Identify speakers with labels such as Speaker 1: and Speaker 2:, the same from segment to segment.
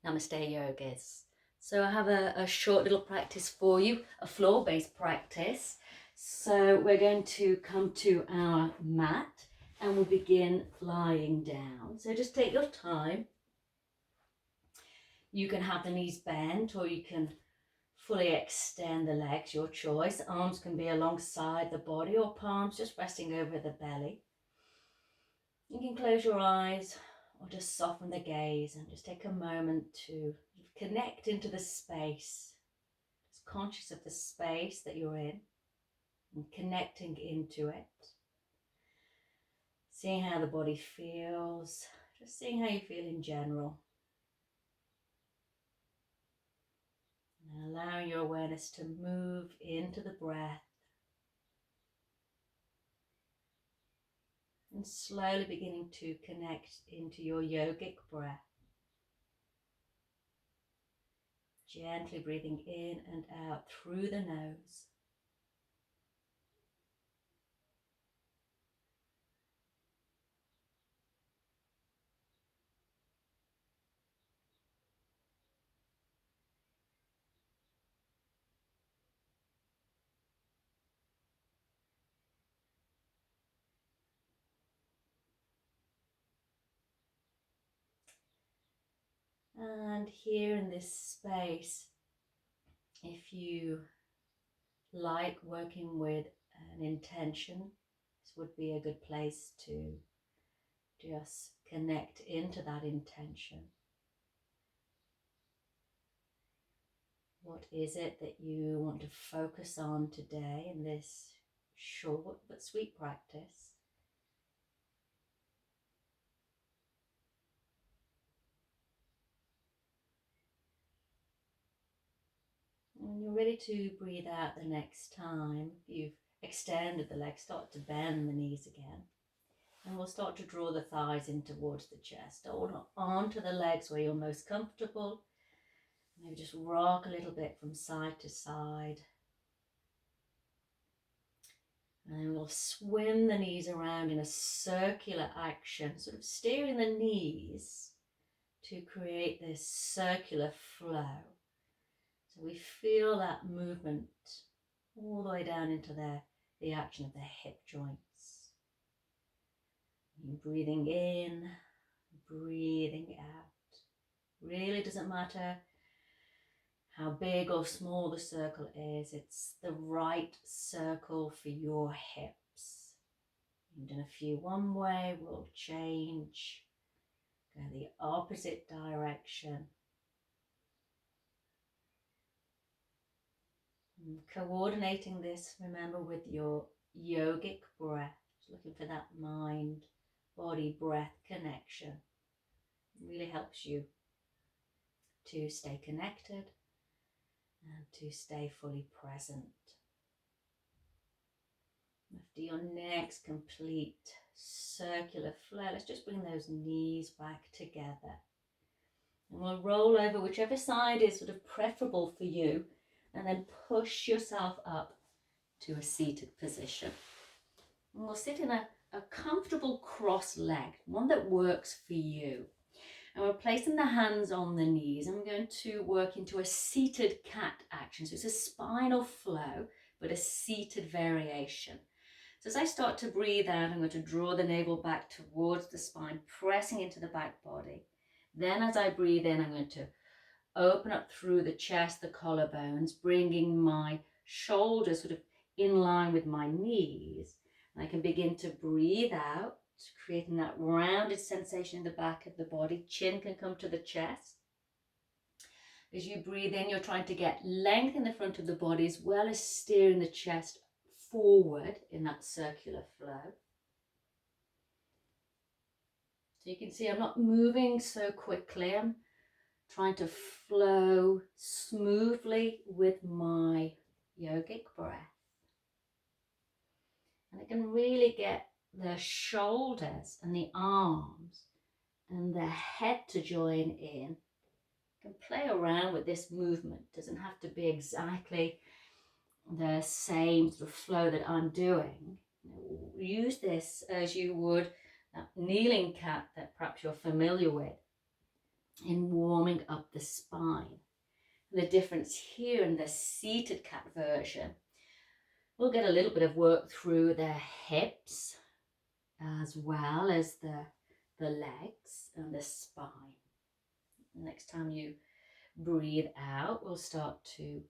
Speaker 1: Namaste Yogis. So I have a short little practice for you, a floor-based practice. So we're going to come to our mat and we'll begin lying down. So just take your time. You can have the knees bent or you can fully extend the legs, your choice. Arms can be alongside the body or palms just resting over the belly. You can close your eyes or just soften the gaze and just take a moment to connect into the space. Just conscious of the space that you're in and connecting into it. Seeing how the body feels, just seeing how you feel in general. And allowing your awareness to move into the breath. And slowly beginning to connect into your yogic breath. Gently breathing in and out through the nose. And here in this space, if you like working with an intention, this would be a good place to just connect into that intention. What is it that you want to focus on today in this short but sweet practice? When you're ready to breathe out the next time, you've extended the legs, start to bend the knees again. And we'll start to draw the thighs in towards the chest, or onto the legs where you're most comfortable. Maybe just rock a little bit from side to side. And then we'll swim the knees around in a circular action, sort of steering the knees to create this circular flow. So we feel that movement all the way down into the action of the hip joints. And breathing in, breathing out. Really doesn't matter how big or small the circle is, it's the right circle for your hips. You've done a few one way, we'll change, go the opposite direction. And coordinating this, remember, with your yogic breath, looking for that mind, body, breath connection. It really helps you to stay connected and to stay fully present. After your next complete circular flow, let's just bring those knees back together. And we'll roll over whichever side is sort of preferable for you, and then push yourself up to a seated position. And we'll sit in a comfortable cross-legged, one that works for you. And we're placing the hands on the knees, and we're going to work into a seated cat action. So it's a spinal flow, but a seated variation. So as I start to breathe out, I'm going to draw the navel back towards the spine, pressing into the back body. Then as I breathe in, I'm going to open up through the chest, the collarbones, bringing my shoulders sort of in line with my knees. And I can begin to breathe out, creating that rounded sensation in the back of the body. Chin can come to the chest. As you breathe in, you're trying to get length in the front of the body as well as steering the chest forward in that circular flow. So you can see I'm not moving so quickly. I'm trying to flow smoothly with my yogic breath. And I can really get the shoulders and the arms and the head to join in. You can play around with this movement. It doesn't have to be exactly the same sort of flow that I'm doing. Use this as you would that kneeling cat that perhaps you're familiar with. in warming up the spine. The difference here in the seated cat version, we'll get a little bit of work through the hips as well as the legs and the spine. Next time you breathe out, we'll start to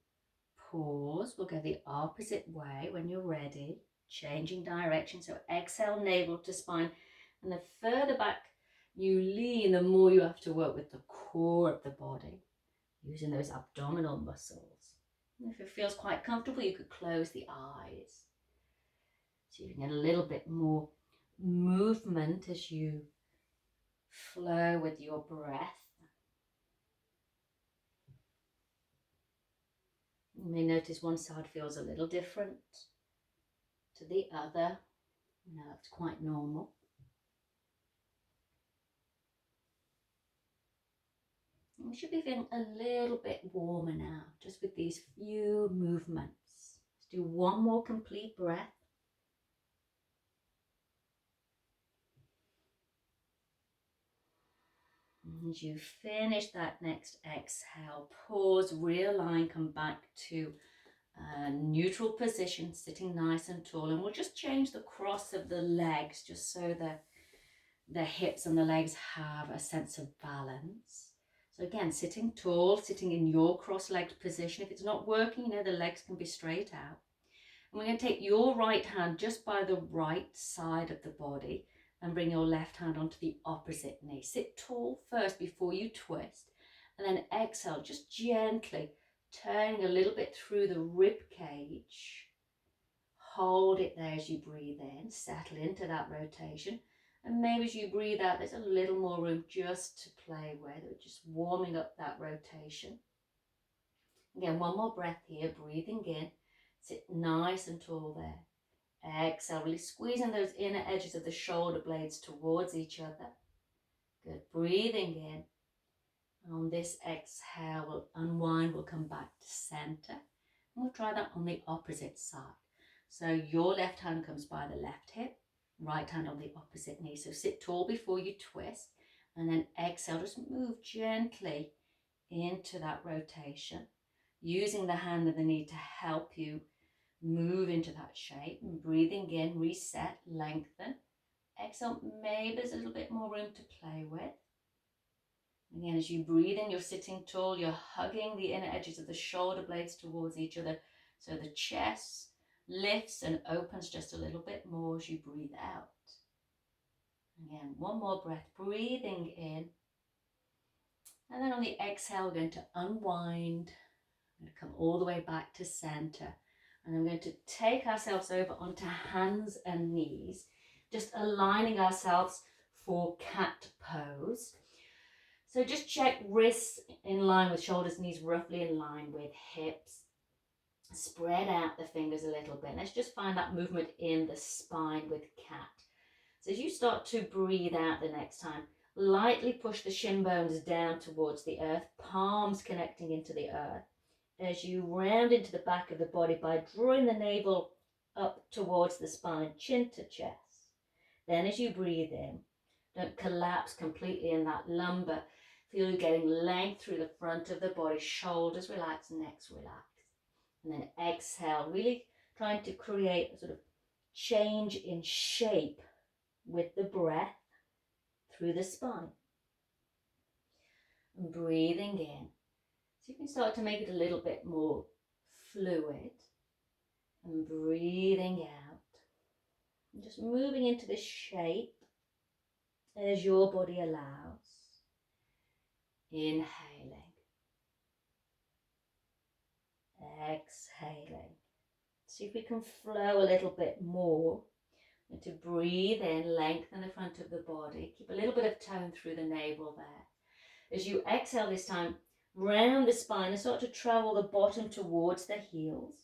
Speaker 1: pause. We'll go the opposite way when you're ready, changing direction. So exhale, navel to spine. And the further back you lean, the more you have to work with the core of the body, using those abdominal muscles. And if it feels quite comfortable, you could close the eyes. So you can get a little bit more movement as you flow with your breath. You may notice one side feels a little different to the other. No, that's quite normal. We should be feeling a little bit warmer now, just with these few movements. Let's do one more complete breath. And as you finish that next exhale, pause, realign, come back to a neutral position, sitting nice and tall. And we'll just change the cross of the legs, just so the hips and the legs have a sense of balance. So again, sitting tall, sitting in your cross-legged position. If it's not working, the legs can be straight out. And we're going to take your right hand just by the right side of the body and bring your left hand onto the opposite knee. Sit tall first before you twist, and then exhale, just gently turning a little bit through the rib cage. Hold it there as you breathe in, settle into that rotation. And maybe as you breathe out, there's a little more room just to play with. We're just warming up that rotation. Again, one more breath here, breathing in. Sit nice and tall there. Exhale, really squeezing those inner edges of the shoulder blades towards each other. Good, breathing in. On this exhale, we'll unwind, we'll come back to center. And we'll try that on the opposite side. So your left hand comes by the left hip, right hand on the opposite knee. So sit tall before you twist, and then exhale, just move gently into that rotation, using the hand and the knee to help you move into that shape. And breathing in, reset, lengthen. Exhale, maybe there's a little bit more room to play with. Again, as you breathe in, you're sitting tall, you're hugging the inner edges of the shoulder blades towards each other, so the chest lifts and opens just a little bit more as you breathe out. Again, one more breath, breathing in. And then on the exhale, we're going to unwind. I'm going to come all the way back to center. And I'm going to take ourselves over onto hands and knees, just aligning ourselves for cat pose. So just check wrists in line with shoulders, knees roughly in line with hips. Spread out the fingers a little bit. Let's just find that movement in the spine with cat. So as you start to breathe out the next time, lightly push the shin bones down towards the earth, palms connecting into the earth. As you round into the back of the body by drawing the navel up towards the spine, chin to chest. Then as you breathe in, don't collapse completely in that lumbar. Feel you getting length through the front of the body, shoulders relax, necks relax. And then exhale, really trying to create a sort of change in shape with the breath through the spine. And breathing in. So you can start to make it a little bit more fluid. And breathing out. And just moving into this shape as your body allows. Inhaling. Exhaling. See if we can flow a little bit more. And to breathe in, lengthen the front of the body. Keep a little bit of tone through the navel there. As you exhale this time, round the spine and start to travel the bottom towards the heels.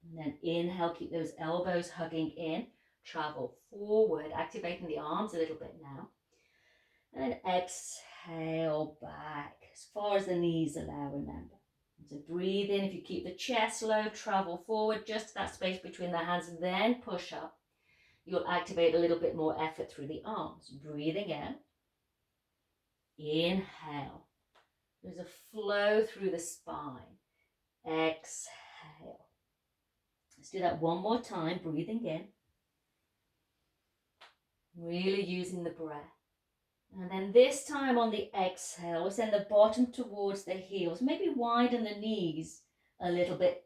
Speaker 1: And then inhale, keep those elbows hugging in. Travel forward, activating the arms a little bit now. And then exhale back as far as the knees allow, remember. So breathe in. If you keep the chest low, travel forward just to that space between the hands, then push up. You'll activate a little bit more effort through the arms. Breathing out. Inhale. There's a flow through the spine. Exhale. Let's do that one more time, breathing in. Really using the breath. And then this time on the exhale, we'll send the bottom towards the heels. Maybe widen the knees a little bit,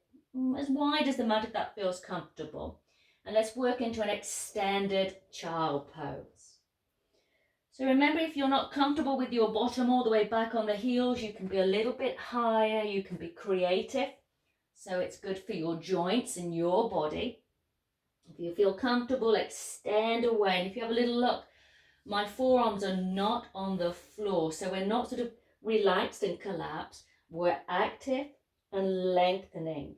Speaker 1: as wide as the mat if that feels comfortable. And let's work into an extended child pose. So remember, if you're not comfortable with your bottom all the way back on the heels, you can be a little bit higher, you can be creative. So it's good for your joints and your body. If you feel comfortable, extend away. And if you have a little look, my forearms are not on the floor, so we're not sort of relaxed and collapsed. We're active and lengthening.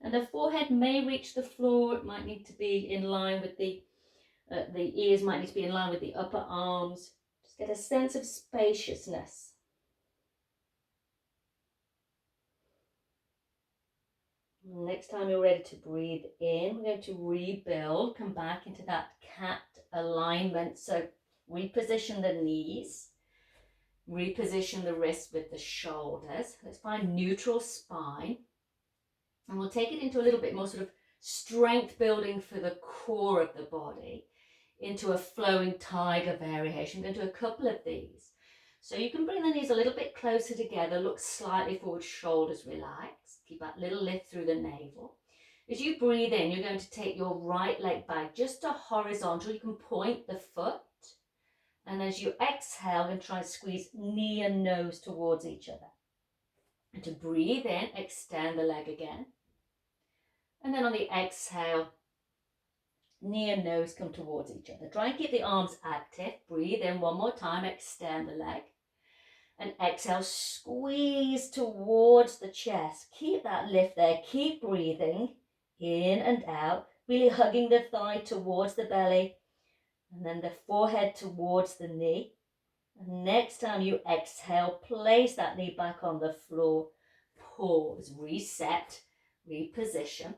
Speaker 1: And the forehead may reach the floor. It might need to be in line with the ears might need to be in line with the upper arms. Just get a sense of spaciousness. Next time you're ready to breathe in, we're going to rebuild, come back into that cat alignment. So reposition the knees, reposition the wrists with the shoulders. Let's find neutral spine. And we'll take it into a little bit more sort of strength building for the core of the body, into a flowing tiger variation. We're going to do a couple of these. So you can bring the knees a little bit closer together, look slightly forward, shoulders relaxed. Keep that little lift through the navel. As you breathe in, you're going to take your right leg back just to horizontal. You can point the foot. And as you exhale, you're going to try and squeeze knee and nose towards each other. And to breathe in, extend the leg again. And then on the exhale, knee and nose come towards each other. Try and keep the arms active. Breathe in one more time, extend the leg. And exhale, squeeze towards the chest. Keep that lift there. Keep breathing in and out, really hugging the thigh towards the belly. And then the forehead towards the knee. And next time you exhale, place that knee back on the floor. Pause, reset, reposition.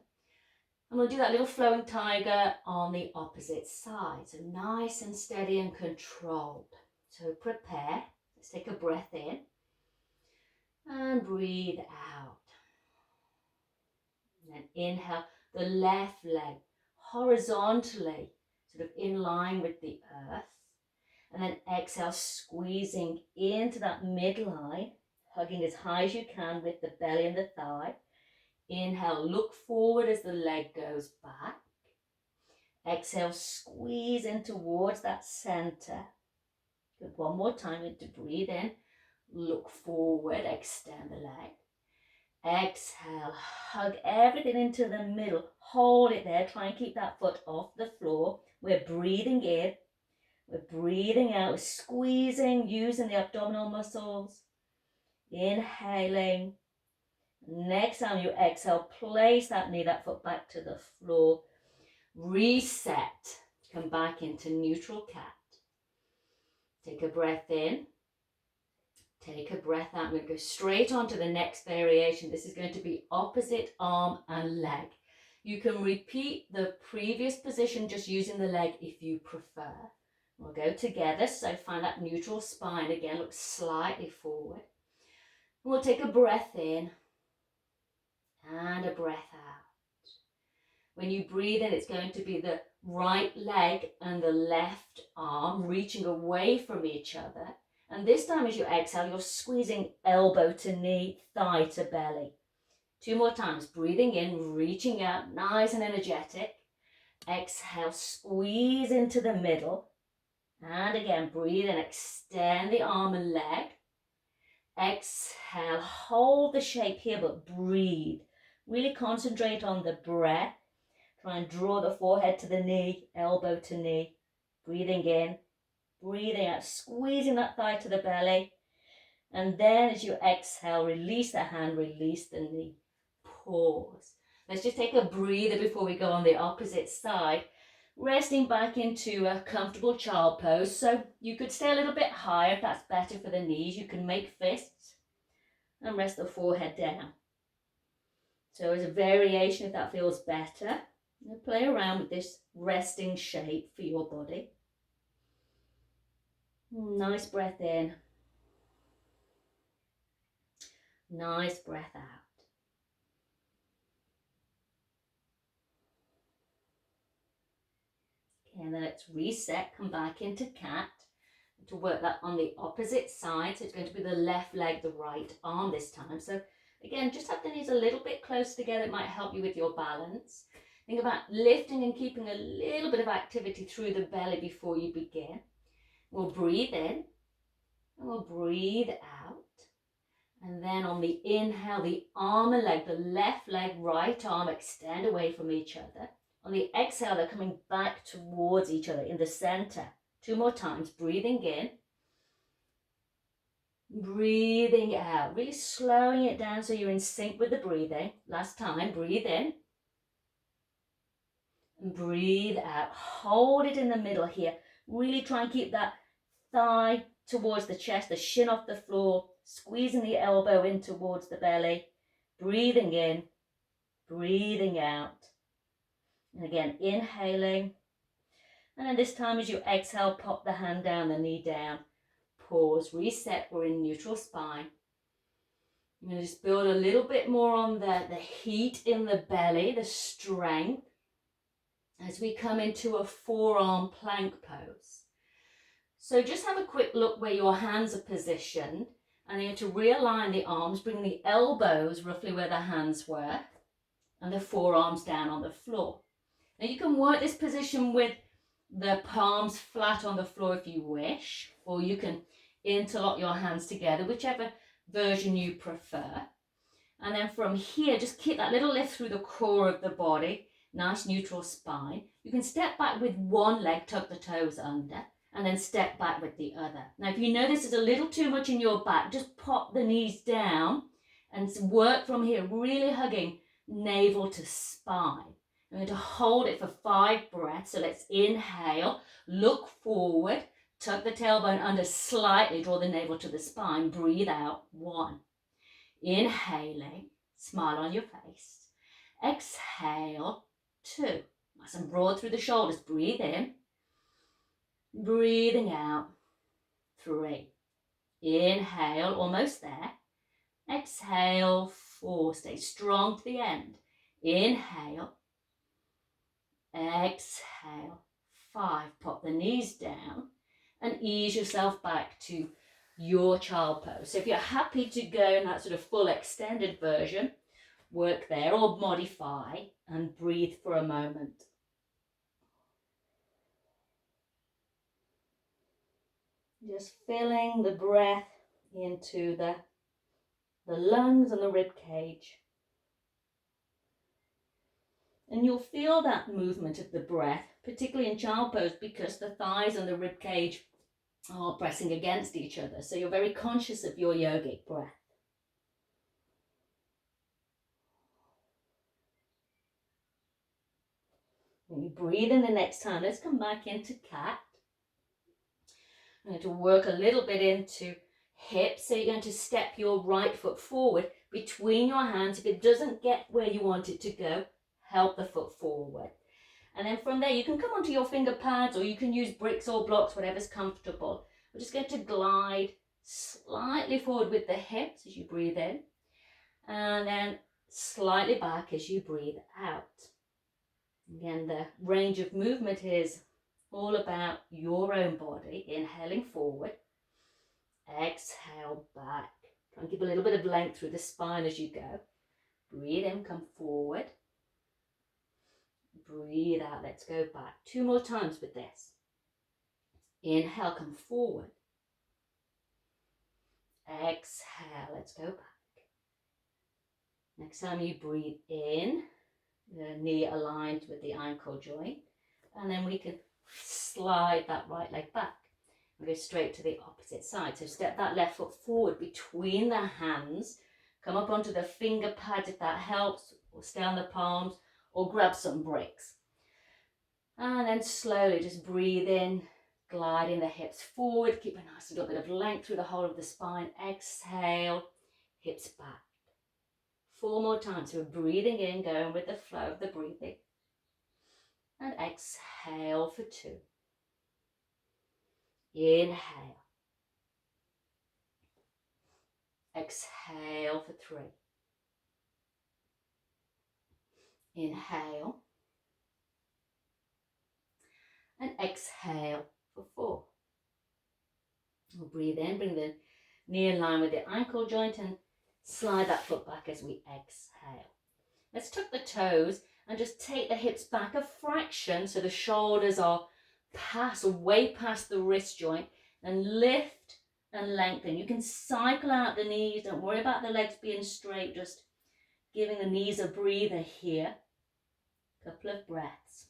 Speaker 1: And we'll do that little flowing tiger on the opposite side. So nice and steady and controlled. So prepare. Let's take a breath in. And breathe out. And then inhale the left leg horizontally, sort of in line with the earth. And then exhale, squeezing into that midline, hugging as high as you can with the belly and the thigh. Inhale, look forward as the leg goes back. Exhale, squeeze in towards that center. Good, one more time to breathe in. Look forward, extend the leg. Exhale, hug everything into the middle. Hold it there, try and keep that foot off the floor. We're breathing in. We're breathing out, we're squeezing, using the abdominal muscles. Inhaling. Next time you exhale, place that knee, that foot back to the floor. Reset. Come back into neutral cat. Take a breath in. Take a breath out. I'm going to go straight on to the next variation. This is going to be opposite arm and leg. You can repeat the previous position just using the leg if you prefer. We'll go together, so find that neutral spine again, look slightly forward. We'll take a breath in and a breath out. When you breathe in, it's going to be the right leg and the left arm reaching away from each other. And this time as you exhale, you're squeezing elbow to knee, thigh to belly. 2 more times, breathing in, reaching out, nice and energetic. Exhale, squeeze into the middle. And again, breathe and extend the arm and leg. Exhale, hold the shape here, but breathe. Really concentrate on the breath. Try and draw the forehead to the knee, elbow to knee. Breathing in, breathing out, squeezing that thigh to the belly. And then as you exhale, release the hand, release the knee. Pause. Let's just take a breather before we go on the opposite side. Resting back into a comfortable child pose. So you could stay a little bit higher if that's better for the knees. You can make fists and rest the forehead down. So as a variation, if that feels better, play around with this resting shape for your body. Nice breath in. Nice breath out. Okay, and then let's reset, come back into cat. To work that on the opposite side, so it's going to be the left leg, the right arm this time. So again, just have the knees a little bit close together. It might help you with your balance. Think about lifting and keeping a little bit of activity through the belly before you begin. We'll breathe in and we'll breathe out. And then on the inhale, the arm and leg, the left leg, right arm extend away from each other. On the exhale, they're coming back towards each other in the center. 2 more times, breathing in. Breathing out, really slowing it down so you're in sync with the breathing. Last time, breathe in. And breathe out. Hold it in the middle here. Really try and keep that thigh towards the chest, the shin off the floor, squeezing the elbow in towards the belly. Breathing in, breathing out. And again, inhaling. And then this time as you exhale, pop the hand down, the knee down. Pause, reset, we're in neutral spine. I'm going to just build a little bit more on the heat in the belly, the strength, as we come into a forearm plank pose. So just have a quick look where your hands are positioned, and then to realign the arms, bring the elbows roughly where the hands were, and the forearms down on the floor. Now you can work this position with the palms flat on the floor if you wish, or you can interlock your hands together, whichever version you prefer. And then from here, just keep that little lift through the core of the body, nice neutral spine. You can step back with one leg, tuck the toes under, and then step back with the other. Now, if you know this is a little too much in your back, just pop the knees down and work from here, really hugging navel to spine. I'm going to hold it for 5 breaths. So let's inhale, look forward, tuck the tailbone under slightly, draw the navel to the spine, breathe out, 1. Inhaling, smile on your face. Exhale, 2. Nice and broad through the shoulders. Breathe in. Breathing out, 3. Inhale, almost there. Exhale, 4. Stay strong to the end. Inhale. Exhale, 5. Pop the knees down and ease yourself back to your child pose. So if you're happy to go in that sort of full extended version, work there or modify and breathe for a moment. Just filling the breath into the lungs and the rib cage. And you'll feel that movement of the breath, particularly in child pose, because the thighs and the rib cage are pressing against each other. So you're very conscious of your yogic breath. When you breathe in the next time, let's come back into cat. I'm going to work a little bit into hips. So you're going to step your right foot forward between your hands. If it doesn't get where you want it to go, help the foot forward. And then from there, you can come onto your finger pads or you can use bricks or blocks, whatever's comfortable. We're just going to glide slightly forward with the hips as you breathe in. And then slightly back as you breathe out. Again, the range of movement is all about your own body. Inhaling forward. Exhale back. Try and keep a little bit of length through the spine as you go. Breathe in, come forward. Breathe out, let's go back. 2 more times with this. Inhale, come forward. Exhale, let's go back. Next time you breathe in, the knee aligned with the ankle joint, and then we can slide that right leg back and go straight to the opposite side. So step that left foot forward between the hands, come up onto the finger pads if that helps, or stay on the palms, or grab some bricks. And then slowly just breathe in, gliding the hips forward, keep a nice little bit of length through the whole of the spine. Exhale, hips back. 4 more times. So we're breathing in, going with the flow of the breathing. And exhale for 2. Inhale. Exhale for 3. Inhale. And exhale for 4. We'll breathe in, bring the knee in line with the ankle joint and slide that foot back as we exhale. Let's tuck the toes and just take the hips back a fraction so the shoulders are way past the wrist joint, and lift and lengthen. You can cycle out the knees, don't worry about the legs being straight, just giving the knees a breather here. Couple of breaths.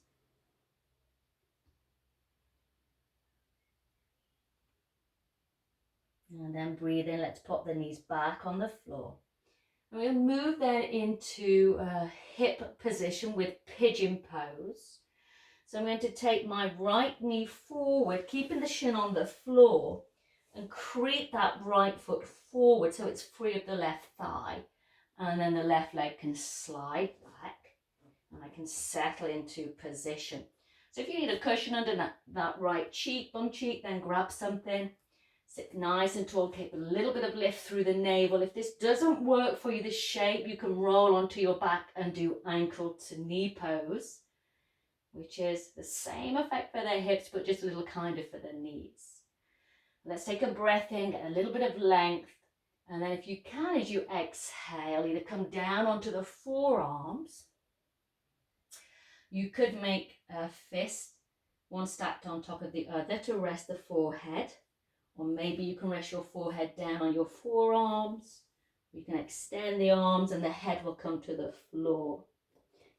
Speaker 1: And then breathe in, let's pop the knees back on the floor. And we'll move then into a hip position with pigeon pose. So I'm going to take my right knee forward, keeping the shin on the floor, and creep that right foot forward so it's free of the left thigh. And then the left leg can slide back and I can settle into position. So if you need a cushion under that right cheek, bum cheek, then grab something. Sit nice and tall, keep a little bit of lift through the navel. If this doesn't work for you, this shape, you can roll onto your back and do ankle to knee pose, which is the same effect for the hips, but just a little kinder for the knees. Let's take a breath in, get a little bit of length. And then if you can, as you exhale, either come down onto the forearms. You could make a fist, one stacked on top of the other to rest the forehead. Or maybe you can rest your forehead down on your forearms. You can extend the arms and the head will come to the floor.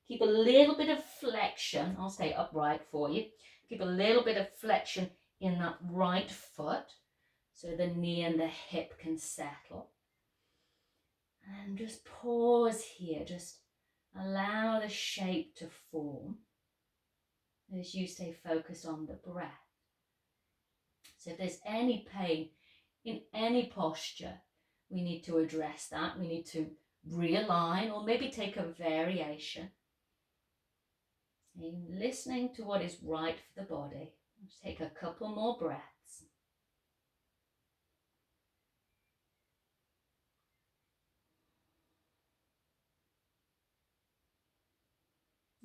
Speaker 1: Keep a little bit of flexion. I'll stay upright for you. Keep a little bit of flexion in that right foot so the knee and the hip can settle. And just pause here. Just allow the shape to form as you stay focused on the breath. So if there's any pain in any posture, we need to address that. We need to realign or maybe take a variation. And listening to what is right for the body. Let's take a couple more breaths.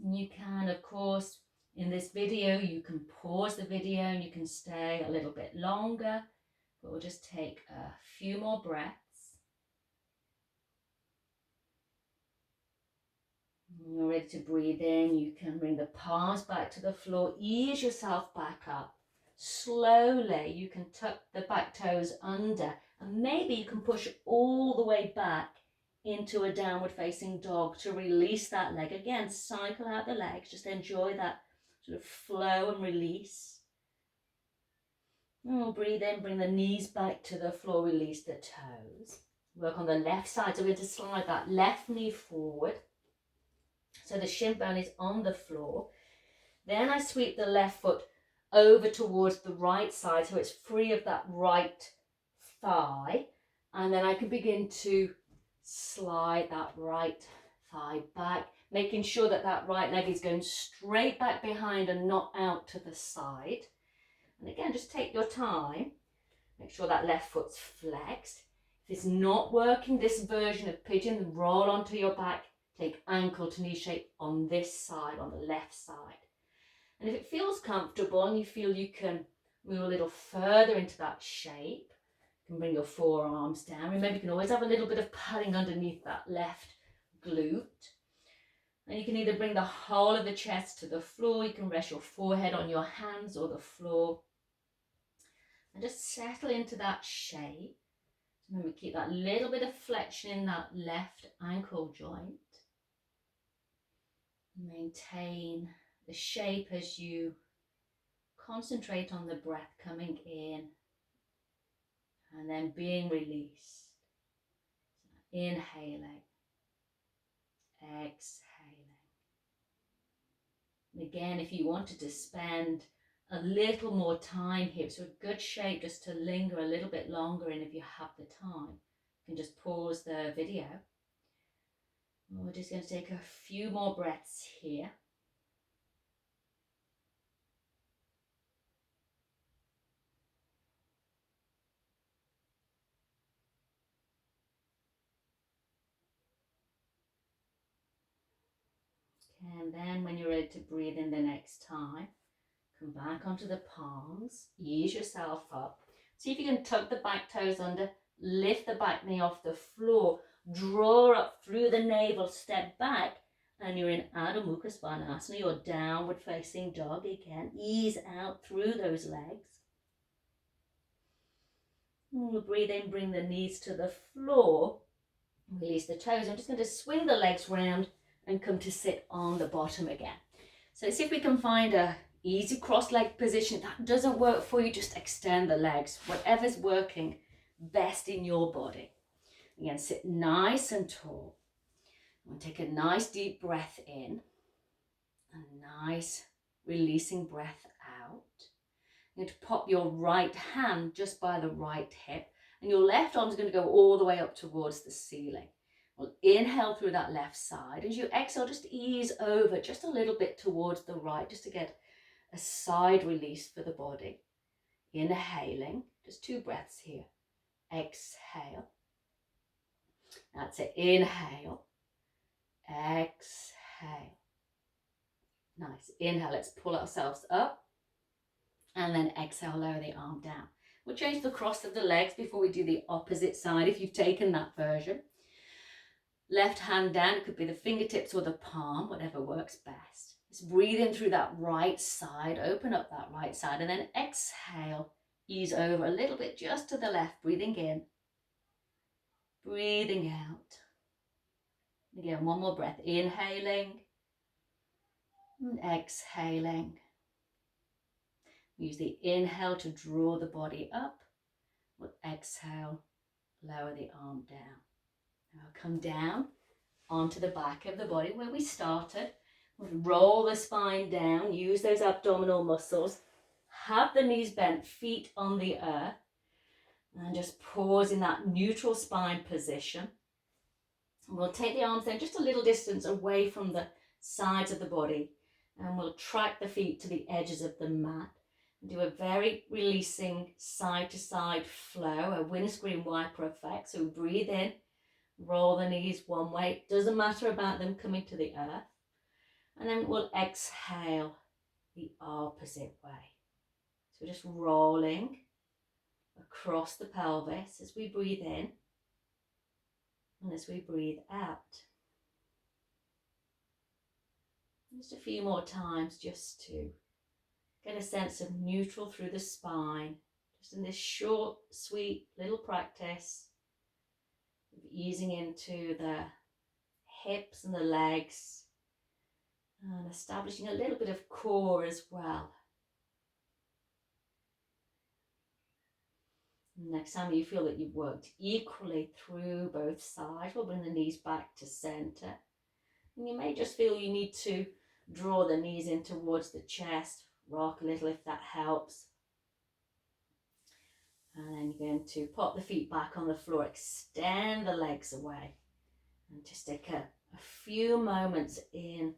Speaker 1: And you can, of course, in this video, you can pause the video and you can stay a little bit longer. But we'll just take a few more breaths. When you're ready to breathe in, you can bring the palms back to the floor, ease yourself back up. Slowly, you can tuck the back toes under and maybe you can push all the way back into a downward facing dog to release that leg. Again, cycle out the legs, just enjoy that sort of flow and release. And we'll breathe in, bring the knees back to the floor, release the toes. Work on the left side, so we're going to slide that left knee forward. So the shin bone is on the floor. Then I sweep the left foot over towards the right side so it's free of that right thigh. And then I can begin to slide that right thigh back, making sure that that right leg is going straight back behind and not out to the side. And again, just take your time. Make sure that left foot's flexed. If it's not working, this version of pigeon, then roll onto your back. Take ankle to knee shape on this side, on the left side. And if it feels comfortable and you feel you can move a little further into that shape, you can bring your forearms down. Remember, you can always have a little bit of padding underneath that left glute. And you can either bring the whole of the chest to the floor, you can rest your forehead on your hands or the floor. And just settle into that shape. Remember, keep that little bit of flexion in that left ankle joint. Maintain the shape as you concentrate on the breath coming in and then being released. So inhaling, exhaling. And again, if you wanted to spend a little more time here, so a good shape just to linger a little bit longer, and if you have the time, you can just pause the video. And we're just going to take a few more breaths here. And then when you're ready to breathe in the next time, come back onto the palms, ease yourself up. See if you can tuck the back toes under, lift the back knee off the floor, draw up through the navel, step back, and you're in Adho Mukha Svanasana, your downward facing dog again. Ease out through those legs. And we'll breathe in, bring the knees to the floor, release the toes. I'm just going to swing the legs round and come to sit on the bottom again. So see if we can find a easy cross-leg position. If that doesn't work for you, just extend the legs, whatever's working best in your body. Again, sit nice and tall. And take a nice deep breath in, a nice releasing breath out. You're going to pop your right hand just by the right hip, and your left arm is going to go all the way up towards the ceiling. We'll inhale through that left side. As you exhale, just ease over just a little bit towards the right, just to get a side release for the body. Inhaling, just 2 breaths here. Exhale. That's it. Inhale. Exhale. Nice. Inhale. Let's pull ourselves up. And then exhale, lower the arm down. We'll change the cross of the legs before we do the opposite side if you've taken that version. Left hand down, it could be the fingertips or the palm, whatever works best. Just breathe in through that right side, open up that right side, and then exhale, ease over a little bit just to the left, breathing in, breathing out. Again, one more breath, inhaling and exhaling. Use the inhale to draw the body up. We'll exhale, lower the arm down. Now come down onto the back of the body where we started. We'll roll the spine down, use those abdominal muscles. Have the knees bent, feet on the earth. And just pause in that neutral spine position. And we'll take the arms then just a little distance away from the sides of the body. And we'll track the feet to the edges of the mat. Do a very releasing side to side flow, a windscreen wiper effect. So breathe in, roll the knees one way. Doesn't matter about them coming to the earth. And then we'll exhale the opposite way. So just rolling across the pelvis as we breathe in and as we breathe out. Just a few more times just to get a sense of neutral through the spine, just in this short, sweet little practice of easing into the hips and the legs and establishing a little bit of core as well. Next time you feel that you've worked equally through both sides, we'll bring the knees back to center. And you may just feel you need to draw the knees in towards the chest, rock a little if that helps. And then you're going to pop the feet back on the floor, extend the legs away. And just take a few moments in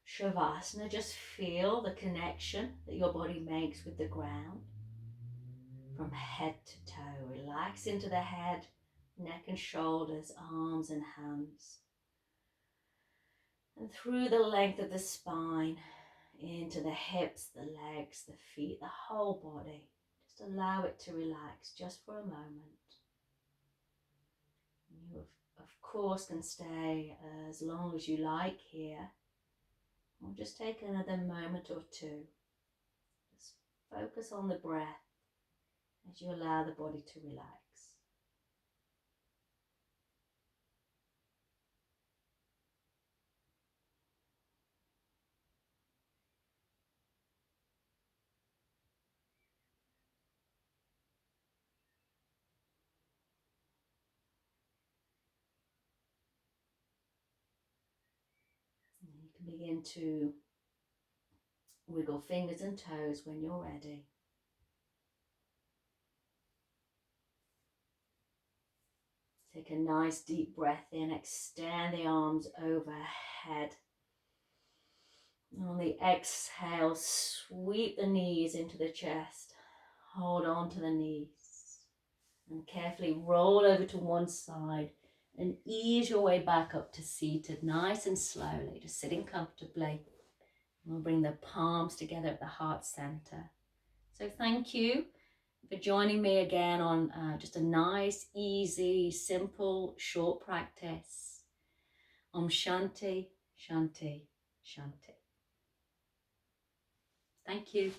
Speaker 1: Shavasana. Just feel the connection that your body makes with the ground. From head to toe, relax into the head, neck and shoulders, arms and hands. And through the length of the spine, into the hips, the legs, the feet, the whole body. Just allow it to relax just for a moment. You, of course, can stay as long as you like here. Or just take another moment or two. Just focus on the breath as you allow the body to relax. And you can begin to wiggle fingers and toes when you're ready. Take a nice deep breath in, extend the arms overhead. And on the exhale, sweep the knees into the chest. Hold on to the knees. And carefully roll over to one side and ease your way back up to seated, nice and slowly, just sitting comfortably. We'll bring the palms together at the heart center. So thank you for joining me again on just a nice, easy, simple, short practice. Om Shanti, Shanti, Shanti. Thank you.